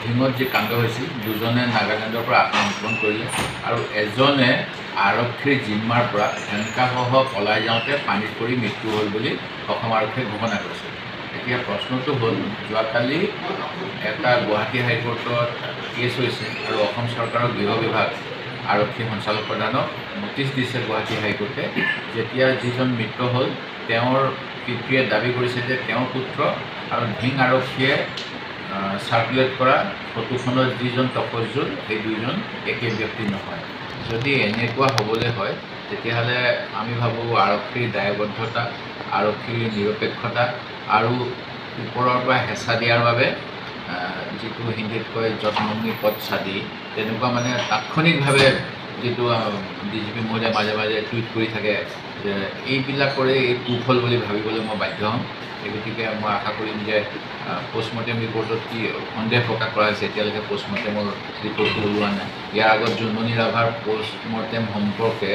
ঢিঙত যি কাণ্ড হৈছিল, দুজনে নাগালেণ্ডৰ পৰা আত্মসমৰ্পণ কৰিলে আৰু এজনে আৰক্ষীৰ জিম্মাৰ পৰা হেণ্ডকাফসহ পলাই যাওঁতে পানীত পৰি মৃত্যু হ'ল বুলি অসম আৰক্ষীয়ে ঘোষণা কৰিছিল। এতিয়া প্ৰশ্নটো হ'ল, যোৱাকালি এটা গুৱাহাটী হাইকোৰ্টত কেছ হৈছে আৰু অসম চৰকাৰৰ গৃহ বিভাগ আৰক্ষী সঞ্চালক প্ৰধানক নটিচ দিছে গুৱাহাটী হাইকোৰ্টে। যেতিয়া যিজন মৃত হ'ল তেওঁৰ পিতৃয়ে দাবী কৰিছে যে তেওঁৰ পুত্ৰ আৰু ঢিং আৰক্ষীয়ে চাৰ্কুলেট কৰা ফটোখনত যিজন তপস্যুল সেই দুইজন একে ব্যক্তি নহয়। যদি এনেকুৱা হ'বলৈ হয় তেতিয়াহ'লে আমি ভাবোঁ আৰক্ষীৰ দায়বদ্ধতা, আৰক্ষীৰ নিৰপেক্ষতা আৰু ওপৰৰ পৰা হেঁচা দিয়াৰ বাবে যিটো হিন্দীত কয় যত্নমী পদ চাদি, তেনেকুৱা মানে তাৎক্ষণিকভাৱে যিটো DGP মহোদয়ে মাজে মাজে টুইট কৰি থাকে যে এইবিলাকৰে এই কুফল বুলি ভাবিবলৈ মই বাধ্য হ'ম। এই গতিকে মই আশা কৰিম যে পোষ্টমৰ্টেম ৰিপৰ্টত কি সন্দেহ প্ৰকাশ কৰা হৈছে, এতিয়ালৈকে পোষ্টমৰ্টেমৰ ৰিপৰ্টটো ওলোৱা নাই। ইয়াৰ আগত জোনমণি ৰাভাৰ পোষ্টমৰ্টেম সম্পৰ্কে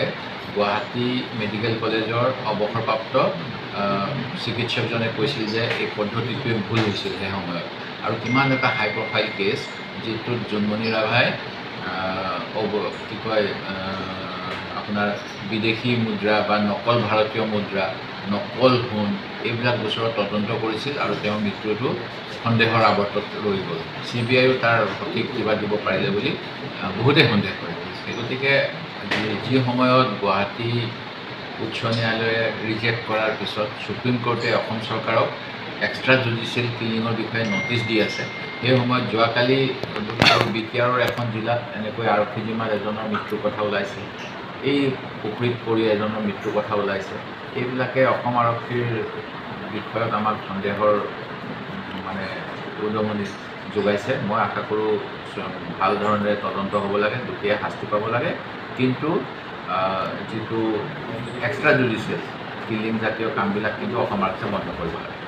গুৱাহাটী মেডিকেল কলেজৰ অৱসৰপ্ৰাপ্ত চিকিৎসকজনে কৈছিল যে এই পদ্ধতিটোৱে ভুল হৈছিল সেই সময়ত। আৰু কিমান এটা হাই প্ৰফাইল কেছ যিটোত জোনমণি ৰাভাই কি কয় আপোনাৰ বিদেশী মুদ্ৰা বা নকল ভাৰতীয় মুদ্ৰা, নকল সোণ এইবিলাক গোচৰত তদন্ত কৰিছিল আৰু তেওঁৰ মৃত্যুটো সন্দেহৰ আৱৰ্তত ৰৈ গ'ল। CBIও তাৰ সঠিক কিবা দিব পাৰিলে বুলি বহুতেই সন্দেহ কৰে। সেই গতিকে যি সময়ত গুৱাহাটী উচ্চ ন্যায়ালয়ে ৰিজেক্ট কৰাৰ পিছত সুপ্ৰিম কোৰ্টে অসম চৰকাৰক এক্সট্ৰা জুডিচিয়েল কিলিঙৰ বিষয়ে নটিচ দি আছে, সেই সময়ত যোৱাকালি আৰু বিটিআৰৰ এখন জিলাত এনেকৈ আৰক্ষী জিম্মাত এজনৰ মৃত্যুৰ কথা ওলাইছে, এই পুখুৰীত পৰি এজনৰ মৃত্যুৰ কথা ওলাইছে। এইবিলাকে অসম আৰক্ষীৰ বিষয়ত আমাক সন্দেহৰ মানে উদগনি যোগাইছে। মই আশা কৰোঁ ভাল ধৰণেৰে তদন্ত হ'ব লাগে, দোষীয়ে শাস্তি পাব লাগে, কিন্তু যিটো এক্সট্ৰা জুডিচিয়েল কিলিং জাতীয় কামবিলাক কিন্তু অসম আৰক্ষীয়ে বন্ধ কৰিব লাগে।